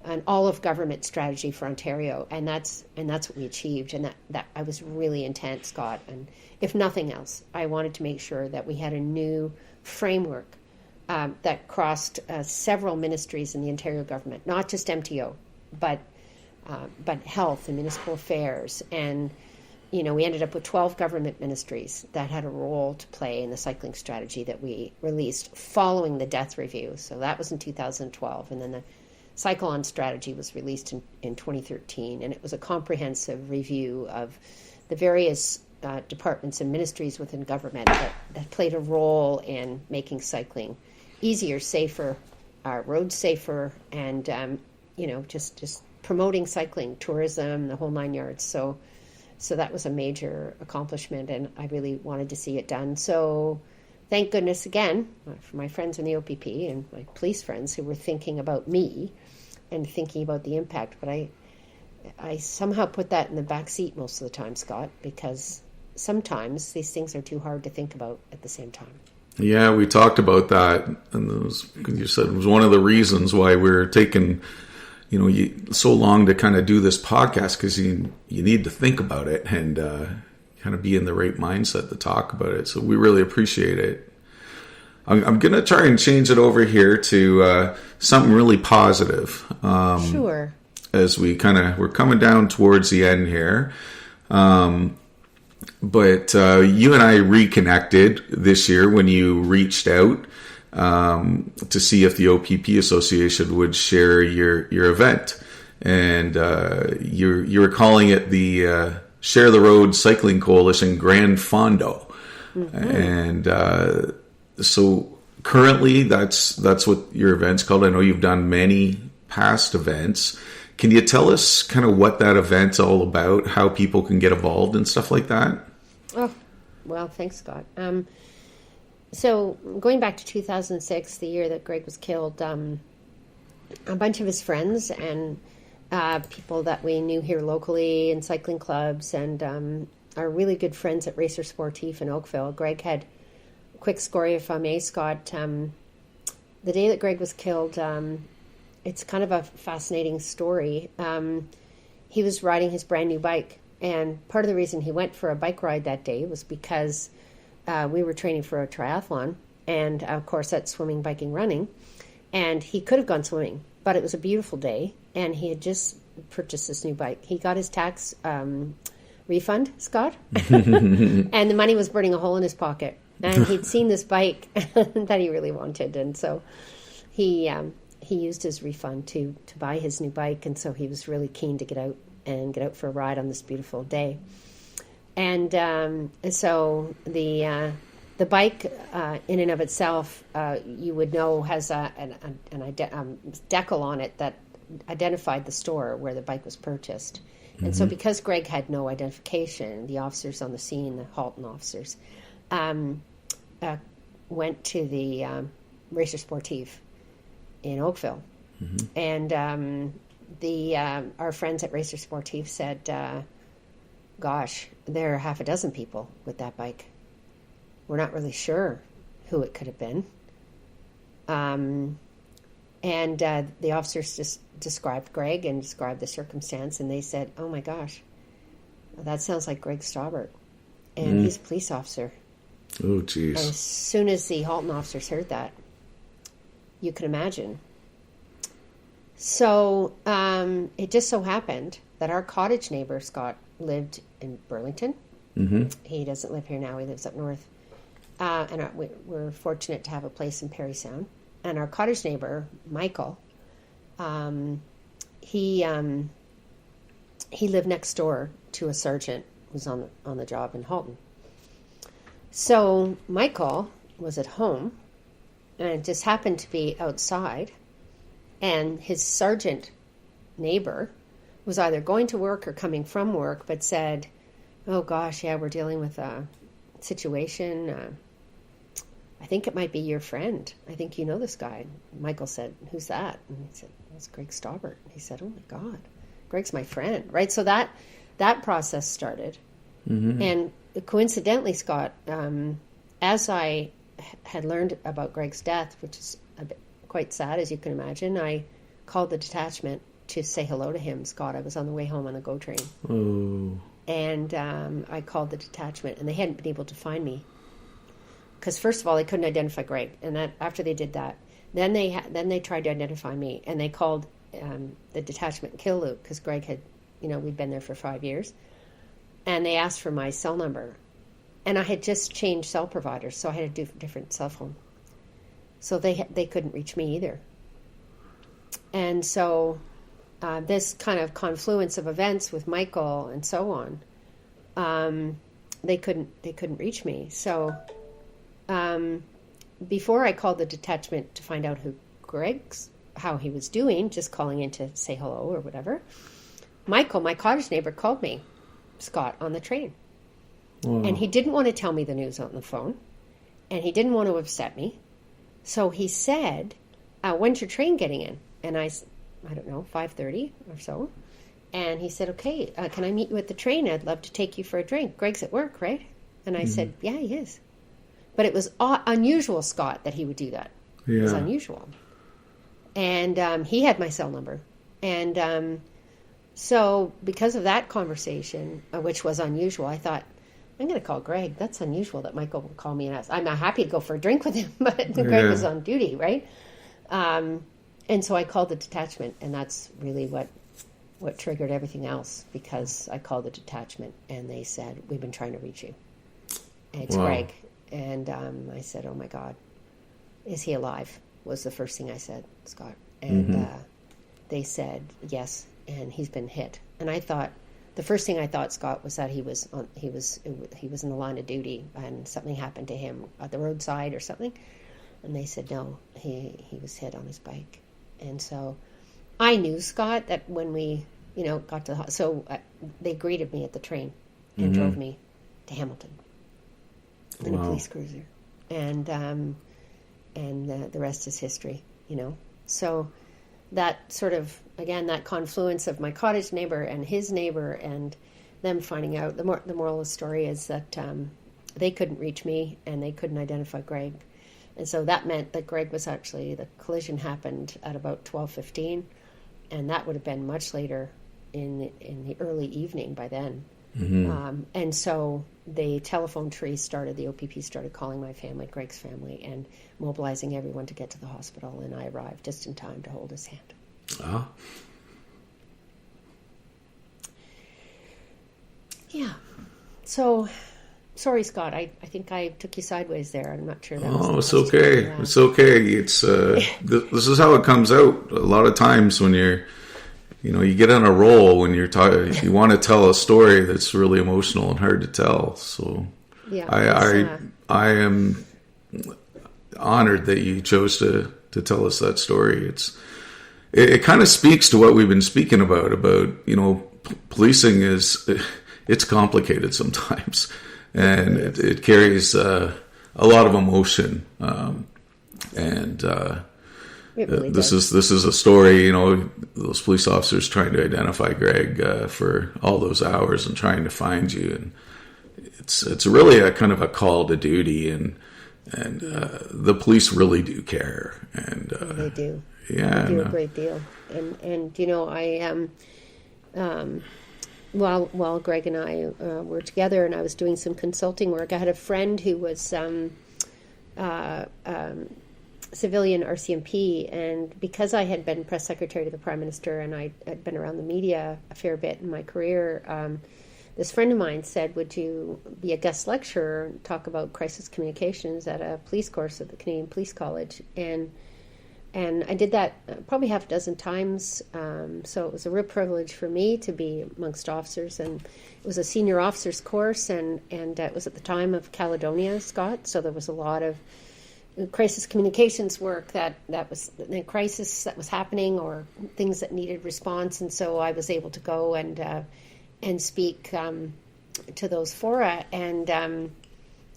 Speaker 2: an all-of-government strategy for Ontario, and that's what we achieved. And that I was really intent, Scott. And if nothing else, I wanted to make sure that we had a new framework that crossed several ministries in the Ontario government, not just MTO, but health and municipal affairs. And we ended up with 12 government ministries that had a role to play in the cycling strategy that we released following the death review. So that was in 2012, and then the Cycle On strategy was released in 2013, and it was a comprehensive review of the various departments and ministries within government that played a role in making cycling easier, safer, roads safer, and just promoting cycling, tourism, the whole 9 yards. So that was a major accomplishment, and I really wanted to see it done. So thank goodness again for my friends in the OPP and my police friends who were thinking about me and thinking about the impact. But I somehow put that in the back seat most of the time, Scott, because sometimes these things are too hard to think about at the same time.
Speaker 1: Yeah, we talked about that, and you said it was one of the reasons why we're taking so long to kind of do this podcast, because you need to think about it and kind of be in the right mindset to talk about it. So we really appreciate it. I'm going to try and change it over here to something really positive.
Speaker 2: Sure.
Speaker 1: As we're coming down towards the end here. But you and I reconnected this year when you reached out to see if the OPP Association would share your event. And you were calling it the Share the Road Cycling Coalition Grand Fondo. Mm-hmm. And so currently that's what your event's called. I know you've done many past events. Can you tell us kind of what that event's all about, how people can get involved and stuff like that?
Speaker 2: Oh, well, thanks, Scott. So going back to 2006, the year that Greg was killed, a bunch of his friends and people that we knew here locally in cycling clubs and our really good friends at Racer Sportif in Oakville. Greg had a quick story, if I may, Scott. The day that Greg was killed, it's kind of a fascinating story. He was riding his brand new bike, and part of the reason he went for a bike ride that day was because we were training for a triathlon, and of course that's swimming, biking, running, and he could have gone swimming, but it was a beautiful day, and he had just purchased this new bike. He got his tax refund, Scott, and the money was burning a hole in his pocket, and he'd seen this bike that he really wanted, and so he used his refund to buy his new bike, and so he was really keen to get out for a ride on this beautiful day. And so the bike in and of itself, you would know, has a decal on it that identified the store where the bike was purchased. Mm-hmm. And so because Greg had no identification, the officers on the scene, the Halton officers, went to the Racer Sportif in Oakville. Mm-hmm. And our friends at Racer Sportif said, gosh, there are half a dozen people with that bike. We're not really sure who it could have been. And the officers just described Greg and described the circumstance, and they said, oh my gosh, that sounds like Greg Stobbart. And he's a police officer.
Speaker 1: Oh, geez.
Speaker 2: And as soon as the Halton officers heard that, you can imagine. So it just so happened that our cottage neighbor, Scott, lived in Burlington.
Speaker 1: Mm-hmm.
Speaker 2: He doesn't live here now. He lives up north. We're fortunate to have a place in Parry Sound. And our cottage neighbor, Michael, he lived next door to a sergeant who was on the job in Halton. So Michael was at home and just happened to be outside, and his sergeant neighbor was either going to work or coming from work, but said, oh gosh, yeah, we're dealing with a situation. I think it might be your friend. I think you know this guy. Michael said, who's that? And he said, that's Greg Stobbart. He said, oh my God, Greg's my friend, right? So that process started. Mm-hmm. And coincidentally, Scott, as I had learned about Greg's death, which is a bit quite sad, as you can imagine, I called the detachment to say hello to him, Scott. I was on the way home on the GO train.
Speaker 1: Oh.
Speaker 2: And I called the detachment, and they hadn't been able to find me. Because first of all, they couldn't identify Greg. And that after they did that, then they tried to identify me. And they called the detachment in Killoot, because Greg had, we'd been there for 5 years. And they asked for my cell number. And I had just changed cell providers, so I had a different cell phone. So they couldn't reach me either. And so this kind of confluence of events with Michael and so on, they couldn't reach me. So before I called the detachment to find out how he was doing, just calling in to say hello or whatever, Michael, my cottage neighbor, called me, Scott, on the train. Wow. And he didn't want to tell me the news on the phone, and he didn't want to upset me. So he said, when's your train getting in? And I don't know, 5:30 or so. And he said, okay, can I meet you at the train? I'd love to take you for a drink. Greg's at work, right? And I said, yeah, he is. But it was unusual, Scott, that he would do that. Yeah. It was unusual. And he had my cell number. And so because of that conversation, which was unusual, I thought, I'm going to call Greg. That's unusual that Michael will call me and ask. I'm not happy to go for a drink with him, but Greg was on duty, right? And so I called the detachment, and that's really what triggered everything else, because I called the detachment, and they said, we've been trying to reach you. And it's Greg. And I said, oh, my God, is he alive? Was the first thing I said, Scott. And they said, yes, and he's been hit. And I thought, the first thing I thought, Scott, was that he was in the line of duty and something happened to him at the roadside or something. And they said, no, he was hit on his bike. And so I knew, Scott, that when we, got to the hospital, so they greeted me at the train and drove me to Hamilton in a police cruiser. And the rest is history, So that sort of, again, that confluence of my cottage neighbor and his neighbor and them finding out, the moral of the story is that they couldn't reach me and they couldn't identify Greg. And so that meant that Greg was actually, the collision happened at about 12:15, and that would have been much later in the early evening by then. Mm-hmm. And so the telephone tree started, the OPP started calling my family, Greg's family, and mobilizing everyone to get to the hospital, and I arrived just in time to hold his hand.
Speaker 1: Ah.
Speaker 2: Yeah. So, sorry, Scott, I think I took you sideways there. I'm not sure that was
Speaker 1: it's okay. Yeah. It's okay. It's this is how it comes out. A lot of times when you're you get on a roll when you're you want to tell a story that's really emotional and hard to tell. So yeah, I am honored that you chose to tell us that story. It kind of speaks to what we've been speaking about policing it's complicated sometimes, and it carries a lot of emotion, and
Speaker 2: It really
Speaker 1: this
Speaker 2: does.
Speaker 1: is a story, those police officers trying to identify Greg for all those hours and trying to find you, and it's really a kind of a call to duty, and the police really do care, and
Speaker 2: they do.
Speaker 1: Yeah,
Speaker 2: they do a great deal, and I while Greg and I were together, and I was doing some consulting work, I had a friend who was civilian RCMP, and because I had been press secretary to the Prime Minister and I had been around the media a fair bit in my career, this friend of mine said, would you be a guest lecturer and talk about crisis communications at a police course at the Canadian Police College? And I did that probably half a dozen times, so it was a real privilege for me to be amongst officers, and it was a senior officers course, and it was at the time of Caledonia, Scott, so there was a lot of crisis communications work that was the crisis that was happening or things that needed response, and so I was able to go and speak to those fora, and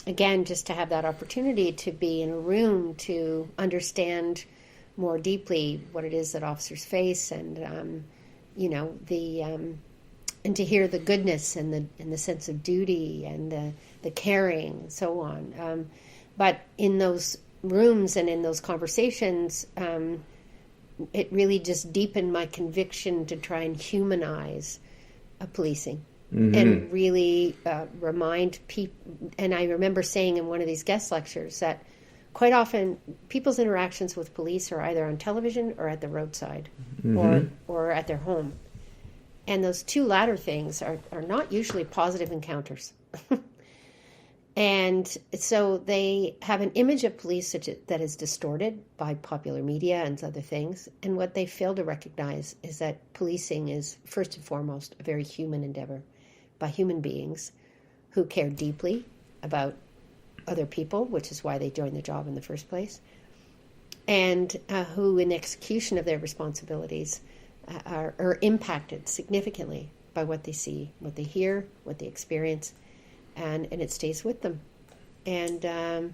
Speaker 2: again, just to have that opportunity to be in a room to understand more deeply what it is that officers face, and and to hear the goodness and the sense of duty and the caring and so on. But in those rooms and in those conversations, it really just deepened my conviction to try and humanize policing, and really remind people. And I remember saying in one of these guest lectures that quite often people's interactions with police are either on television or at the roadside, or at their home. And those two latter things are not usually positive encounters. And so they have an image of police that is distorted by popular media and other things. And what they fail to recognize is that policing is, first and foremost, a very human endeavor by human beings who care deeply about other people, which is why they join the job in the first place, and who, in execution of their responsibilities, are impacted significantly by what they see, what they hear, what they experience, and it stays with them. And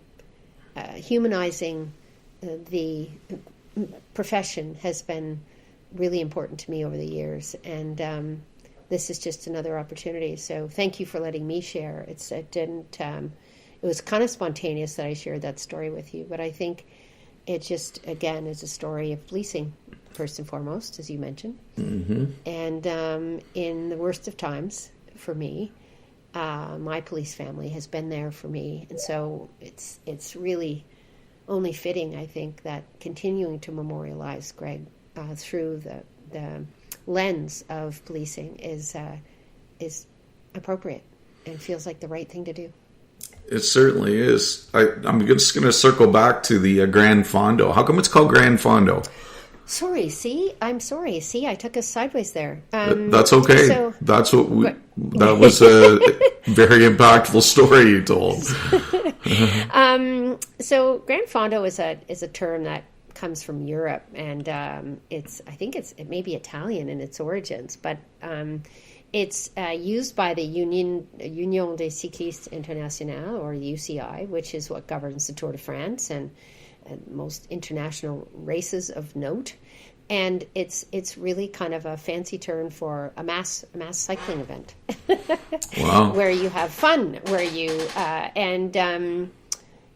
Speaker 2: humanizing the profession has been really important to me over the years, and this is just another opportunity. So thank you for letting me share. It was kind of spontaneous that I shared that story with you, but I think it just, again, is a story of policing, first and foremost, as you mentioned. And in the worst of times, for me, my police family has been there for me. And so it's really only fitting, I think, that continuing to memorialize Greg through the lens of policing is appropriate and feels like the right thing to do.
Speaker 1: It certainly is. I'm just going to circle back to the Grand Fondo. How come it's called Grand Fondo?
Speaker 2: I'm sorry. See, I took us sideways there.
Speaker 1: That's okay. That was a very impactful story you told.
Speaker 2: So Grand Fondo is a term that comes from Europe, and it may be Italian in its origins, but it's used by the Union des Cyclistes Internationaux, or UCI, which is what governs the Tour de France and most international races of note. And it's really kind of a fancy term for a mass cycling event.
Speaker 1: Wow.
Speaker 2: Where you have fun, where you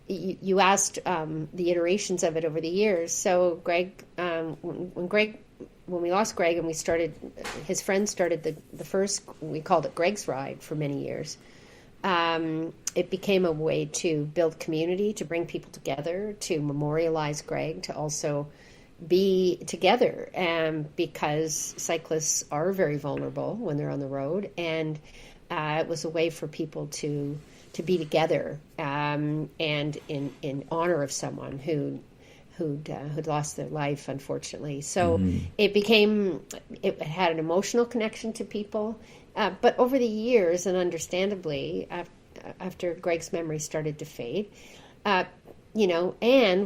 Speaker 2: you asked the iterations of it over the years. So Greg, when we lost Greg and his friends started the first, we called it Greg's Ride for many years. It became a way to build community, to bring people together, to memorialize Greg, to also be together, because cyclists are very vulnerable when they're on the road, and it was a way for people to be together, and in honor of someone who'd lost their life, unfortunately. So it had an emotional connection to people, but over the years, and understandably, after Greg's memory started to fade, and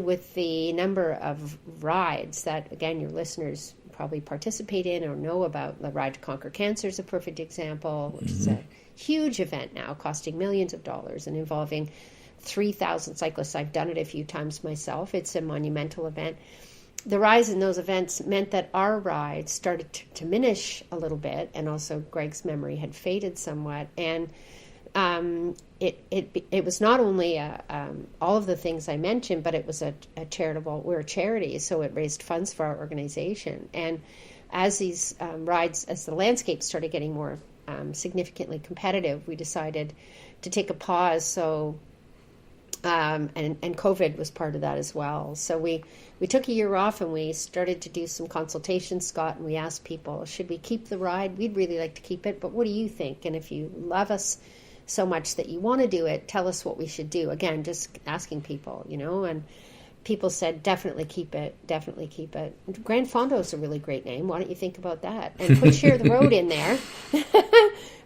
Speaker 2: with the number of rides that, again, your listeners probably participate in or know about, the Ride to Conquer Cancer is a perfect example, which is a huge event now, costing millions of dollars and involving 3,000 cyclists. I've done it a few times myself. It's a monumental event. the rise in those events meant that our ride started to diminish a little bit, and also Greg's memory had faded somewhat. And it was not only all of the things I mentioned, but it was a charitable. We're a charity, so it raised funds for our organization. And as these rides, as the landscape started getting more significantly competitive, we decided to take a pause. So, and COVID was part of that as well. So we took a year off, and we started to do some consultations, Scott, and we asked people, should we keep the ride? We'd really like to keep it, but what do you think? And if you love us so much that you want to do it, tell us what we should do. Again, just asking people, and people said, definitely keep it, definitely keep it. Grand Fondo is a really great name. Why don't you think about that? And put Share the Road in there.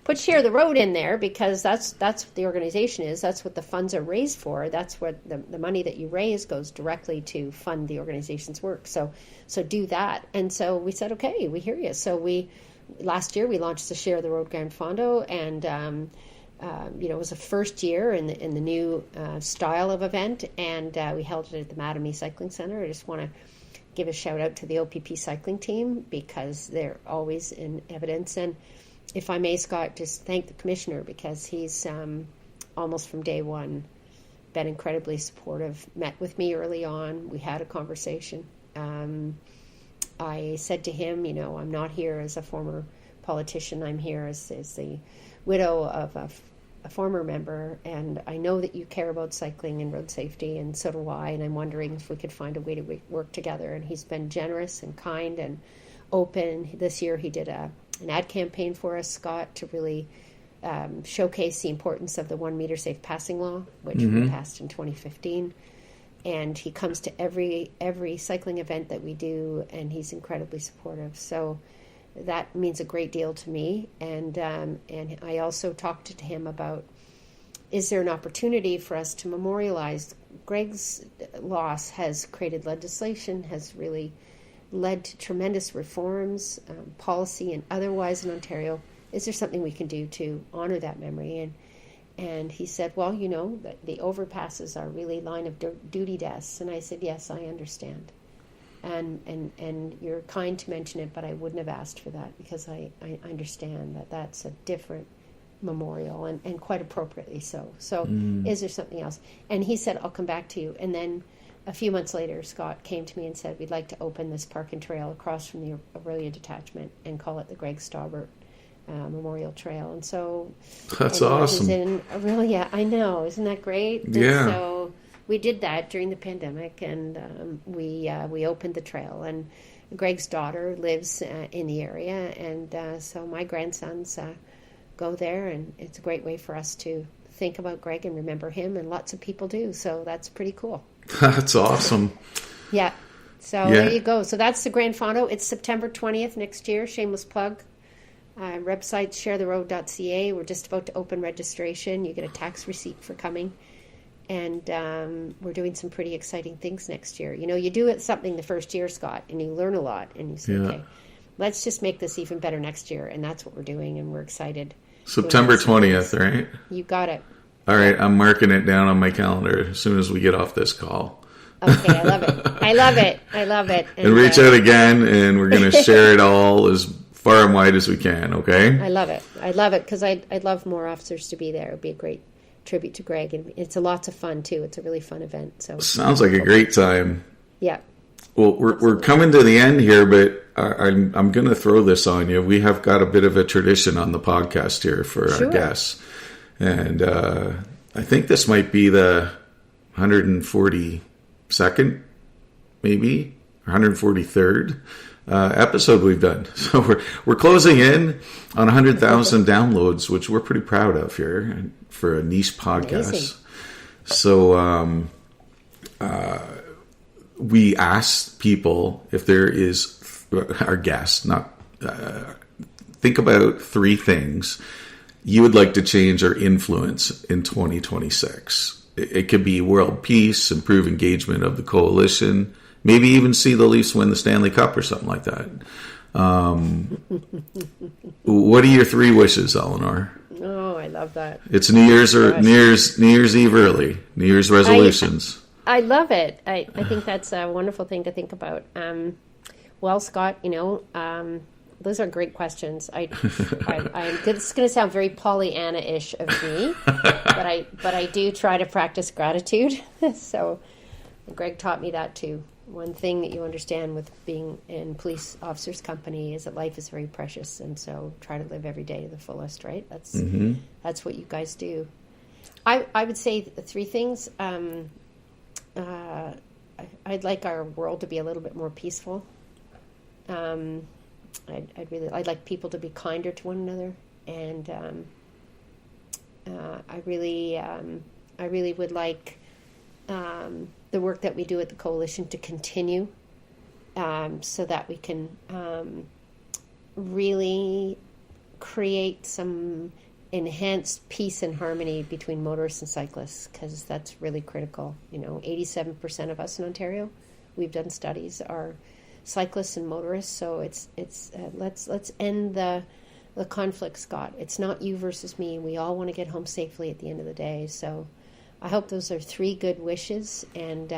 Speaker 2: Put Share the Road in there, because that's what the organization is. That's what the funds are raised for. That's what the money that you raise goes directly to fund the organization's work. So do that. And so we said, okay, we hear you. So last year we launched the Share the Road Grand Fondo, and it was a first year in the new style of event, and we held it at the Mattamy Cycling Center. I just want to give a shout out to the OPP cycling team, because they're always in evidence. And if I may, Scott, just thank the commissioner, because he's almost from day one been incredibly supportive, met with me early on. We had a conversation. I said to him, I'm not here as a former politician. I'm here as the widow of a former member, and I know that you care about cycling and road safety, and so do I, and I'm wondering if we could find a way to work together. And he's been generous and kind and open. This year he did an ad campaign for us, Scott, to really showcase the importance of the 1 meter safe passing law, which we passed in 2015. And he comes to every cycling event that we do, and he's incredibly supportive. So that means a great deal to me. And I also talked to him about, is there an opportunity for us to memorialize Greg's loss? Has created legislation, has really led to tremendous reforms, policy and otherwise in Ontario. Is there something we can do to honor that memory? And he said, well, the overpasses are really line of duty deaths. And I said, yes, I understand. And you're kind to mention it, but I wouldn't have asked for that, because I understand that that's a different memorial, and quite appropriately so. So is there something else? And he said, I'll come back to you. And then a few months later, Scott came to me and said, we'd like to open this park and trail across from the Aurelia detachment and call it the Greg Stobbart Memorial Trail. And so
Speaker 1: that's awesome.
Speaker 2: I know. Isn't that great?
Speaker 1: Yeah.
Speaker 2: And so we did that during the pandemic, and we opened the trail. And Greg's daughter lives in the area, and so my grandsons go there, and it's a great way for us to think about Greg and remember him, and lots of people do. So that's pretty cool.
Speaker 1: That's awesome.
Speaker 2: Yeah. So there you go. So that's the Grand Fondo. It's September 20th next year. Shameless plug. Website sharetheroad.ca. We're just about to open registration. You get a tax receipt for coming. And we're doing some pretty exciting things next year. You do something the first year, Scott, and you learn a lot. And you say, okay, let's just make this even better next year. And that's what we're doing, and we're excited.
Speaker 1: September 20th, right?
Speaker 2: You got it.
Speaker 1: All right, I'm marking it down on my calendar as soon as we get off this call.
Speaker 2: Okay, I love it. I love it.
Speaker 1: And reach out again, and we're going to share it all as far and wide as we can, okay?
Speaker 2: I love it, because I'd love more officers to be there. It would be a great tribute to Greg, and it's lots of fun, too. It's a really fun event. So
Speaker 1: sounds like a great time.
Speaker 2: Yeah.
Speaker 1: Well, we're coming to the end here, but I'm going to throw this on you. We have got a bit of a tradition on the podcast here for our guests. And I think this might be the 142nd, maybe, or 143rd episode we've done. So we're closing in on 100,000 downloads, which we're pretty proud of here for a niche podcast. Amazing. So we asked people if there is, our guests, think about 3 things you would like to change or influence in 2026. It could be world peace, improve engagement of the coalition, maybe even see the Leafs win the Stanley Cup or something like that. What are your 3 wishes, Eleanor?
Speaker 2: Oh, I love that.
Speaker 1: It's New Year's Eve early. New Year's resolutions.
Speaker 2: I love it. I think that's a wonderful thing to think about. Well, Scott, those are great questions. It's going to sound very Pollyanna-ish of me, but I do try to practice gratitude. So Greg taught me that too. One thing that you understand with being in police officers' company is that life is very precious, and so try to live every day to the fullest. Right? That's what you guys do. I would say the three things. I'd like our world to be a little bit more peaceful. I'd like people to be kinder to one another, and I really would like the work that we do at the coalition to continue, so that we can really create some enhanced peace and harmony between motorists and cyclists, because that's really critical. 87% of us in Ontario, we've done studies, are cyclists and motorists. So let's end the conflict, Scott. It's not you versus me. We all want to get home safely at the end of the day. So I hope those are three good wishes, and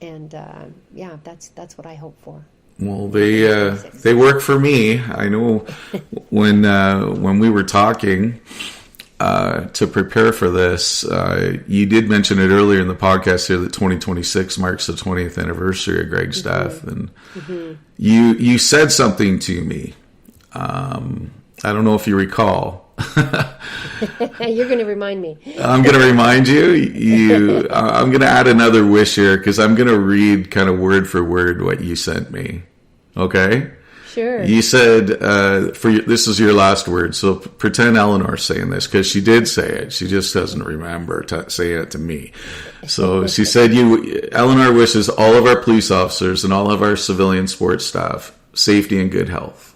Speaker 2: that's what I hope for.
Speaker 1: Well, they work for me. I know when we were talking to prepare for this, you did mention it earlier in the podcast here that 2026 marks the 20th anniversary of Greg's death, and you said something to me. I don't know if you recall.
Speaker 2: You're going to remind me.
Speaker 1: I'm going to remind you. I'm going to add another wish here, because I'm going to read kind of word for word what you sent me. Okay?
Speaker 2: Sure.
Speaker 1: You said, this is your last word, so pretend Eleanor's saying this, because she did say it. She just doesn't remember saying it to me. So she said, Eleanor wishes all of our police officers and all of our civilian sports staff safety and good health.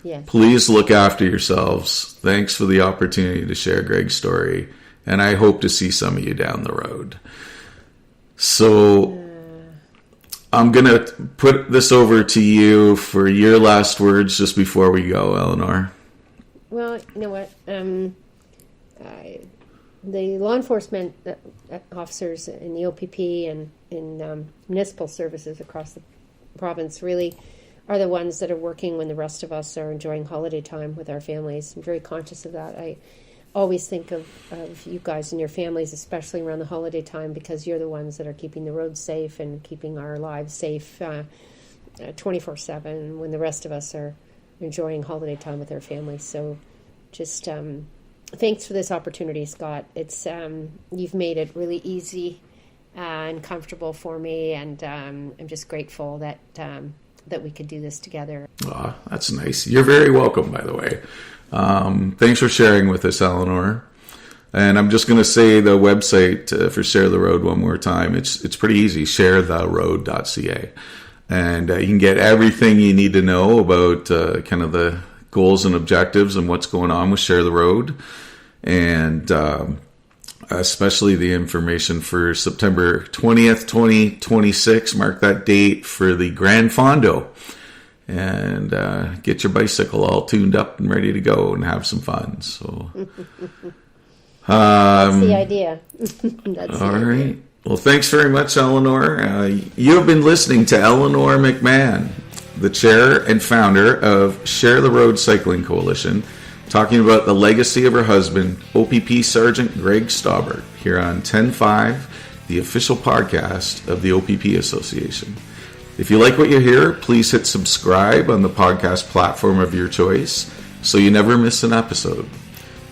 Speaker 2: Yes.
Speaker 1: Please look after yourselves. Thanks for the opportunity to share Greg's story, and I hope to see some of you down the road. So I'm going to put this over to you for your last words just before we go, Eleanor.
Speaker 2: Well, you know what? The law enforcement officers in the OPP and in municipal services across the province really are the ones that are working when the rest of us are enjoying holiday time with our families. I'm very conscious of that. I always think of you guys and your families, especially around the holiday time, because you're the ones that are keeping the roads safe and keeping our lives safe 24/7 when the rest of us are enjoying holiday time with our families. So just thanks for this opportunity, Scott. It's you've made it really easy and comfortable for me, and I'm just grateful that we could do this together.
Speaker 1: Oh, that's nice. You're very welcome, by the way. Thanks for sharing with us, Eleanor. And I'm just going to say the website for Share the Road one more time. It's pretty easy, sharetheroad.ca. And you can get everything you need to know about kind of the goals and objectives and what's going on with Share the Road. And especially the information for September 20th, 2026. Mark that date for the Grand Fondo. And get your bicycle all tuned up and ready to go and have some fun. So
Speaker 2: that's the idea.
Speaker 1: All right. Well, thanks very much, Eleanor. You have been listening to Eleanor McMahon, the chair and founder of Share the Road Cycling Coalition, talking about the legacy of her husband, OPP Sergeant Greg Stobbart, here on 10.5, the official podcast of the OPP Association. If you like what you hear, please hit subscribe on the podcast platform of your choice so you never miss an episode.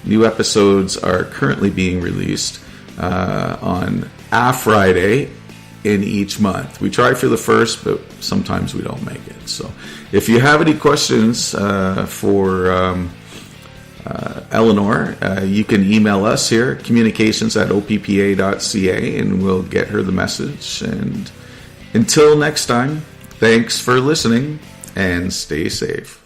Speaker 1: New episodes are currently being released on a Friday in each month. We try for the first, but sometimes we don't make it. So if you have any questions for Eleanor, you can email us here, communications@oppa.ca, and we'll get her the message. And until next time, thanks for listening and stay safe.